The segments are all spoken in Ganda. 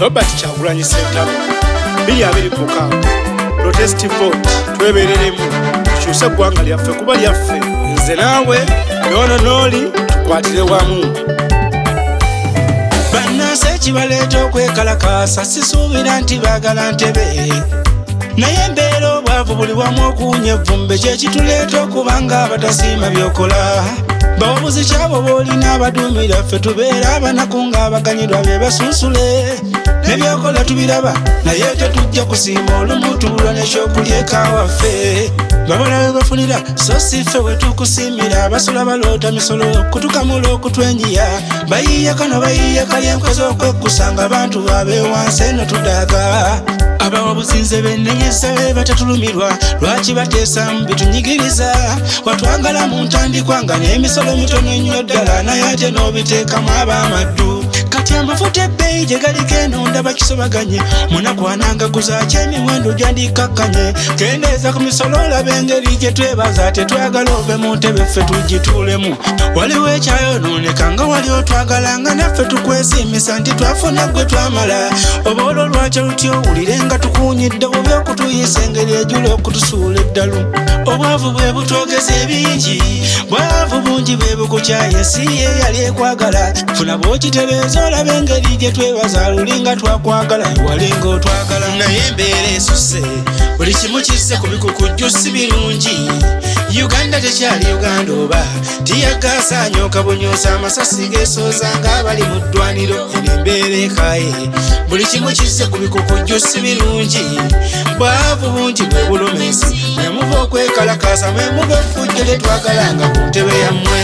Robert Kyagulanyi Ssentamu 2025 protest vote twebereremu tukyuse eggwanga lyaffe kuba lyaffe nze naawe Yono Noli tukwatire wamu bannansi ekibaleeta okwekalakaasa sisuubira nti baagala ntebe naye embeera obwavu buli wamu okuwunya evvumbe kyekituleeta okuba nga abatasiima byokola bawabuzi kyabo boolina abaduumira ffe tubeera abanaku ng'abaganyirwa bye basunsule nebyokola tubiraba naye tetujja kusiima olumu tubulwa n'ekyokulya eka waffe babala we bafunira so si ffe we tukusiimira basula baloota misolo kutukamula okutwenyiya bayiiya kano bayiiya kali enkozi okwekkusanga abantu babe wansi eno tudaaga abawabuzinze bennenyeza be batatulumirwa lwaki bateesa mu bitunyigiriza watwagala mu ntandikwa nga n'emisolo mitono ennyo ddala naye ate n'obiteekamu ab'amaddu kati amafuta ebbeeyi gye galiko eno ndaba kisobaganye munakwananga guzaaki emiwendo gyandikakkanye kendeeza ku misolo olaba engeri gye twebaza tetwagala ove mu ntebe ffe tugituulemu waliwo ekyayonooneka nga wali otwagalanga naffe tukwesiimisa nti twafuna gwe twamala oba olwo lwaki lutya owulire nga tukuunyidde bubi okutuyisa engeri ejula okutusuula eddalu obwavu bwe butwogeza ebingi bwavu bungi bwe bukukyaye ensi ye yali ekwagala funa bw'okitereeza olaba engeri gye twebaza lulinga twakwagala iwalinga otwagala naye embeera esusse buli kimu kisse ku bikukujju si birungi Uganda tekyali Uganda oba tiyagaasa anyooka bunyoosa amasasi geesooza ng'abali mu ddwaniro embeera ekaaye buli kimu kisse ku bikukujju si birungi bwavu bungi bwe bulumesi mwemuva okwekalakaasa mwemuva effujjo lye twagalanga ku ntebe yammwe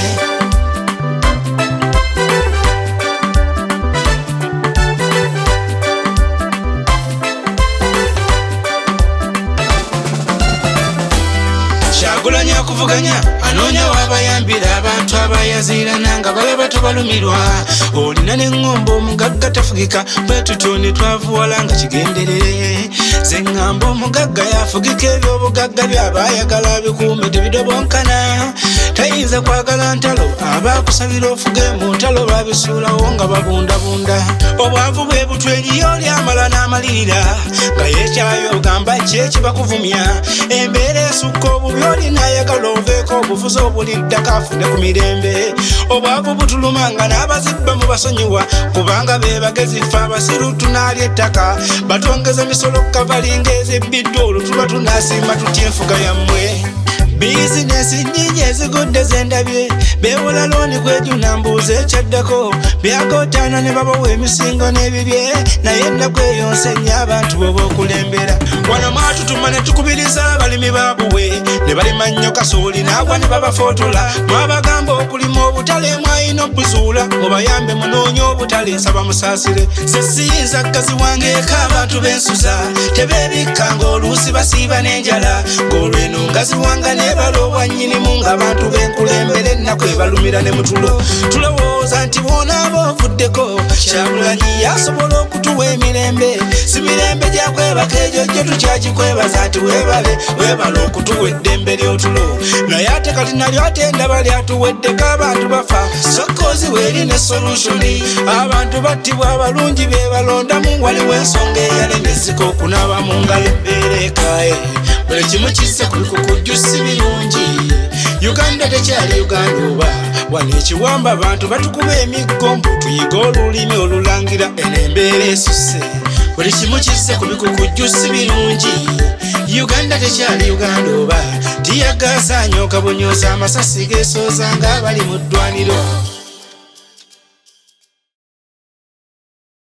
Kyagulanyi akuvuganya anoonya w'abayambira abantu abayaziirana nga balaba tobalumirwa olina n'eŋŋombo omugagga tafugika bwe tutyo ne twavuwala nga kigenderere ze ŋŋamba omugagga yafugika ebyobugagga byabaayagala bikuume tebidobonkana tayinza kwagala ntalo abaakusabira ofuge mu ntalo babisuulawo nga babundabunda obwavu bwe butwenyiyo lyamala n'amalirira nga yeekyayo ogamba kyekibakuvumya embeera esukka obubi olina ayagala oveeko obufuzi obuliddako afune ku mirembe obwavu butuluma nga n'abazibba mu basonyiwa kubanga be bagezi ffe abasiru tunaalya ettaka batwongeza misolo kavalinga ezibbiddwa olwo tuba tunaasiima tutya enfuga yammwe bizinesi nnyingi ezigudde zendabye beewola looni kwejuna mbuuza ekyaddako byagotaana ne babawa emisingo n'ebibye naye ennaku eyo nsenya abantu bw'oba okulembera wano mwatutuma ne tukubiriza abalimi baabuwe ne balima nnyo kasooli n'agwa ne babafootola mwabagamba okulima obutale mwayina obuzuula mubayambe munoonye obutale nsaba musaasire ze siyinza gazi wange eka abantu b'ensuza tebeebikka ng'oluusi basiiba n'enjala ng'olweno ngazi wanga nebalobwa nnyinimu ng'abantu b'enkulembera ennaku ebalumira ne mutulo tulowooza nti bw'onaaba ovuddeko Kyagulanyi yasobola okutuwa emirembe si mirembe gyakwebaka egyo gye tukyagikwebaza nti weebale okutuwa eddembe ly'otulo naye ate kati nalyo ate ndaba lyatuweddeko abantu bafa sokkoozi weerina esolutioni abantu battibwa abalungi be balondamu waliwo ensonga eyalemezika okunaaba mu ngalo embeera ekaaye buli kimu kisse ku bikukujju si birungi Uganda tekyali Uganda oba wano ekiwamba abantu batukuba emiggo mbu tuyiga olulimi olulangira eno embeera esusse buli kimu kisse ku bikukujju si birungi Uganda tekyali Uganda oba tiyagaasa anyooka bunyoosa amasasi geesooza ng'abali mu ddwaniro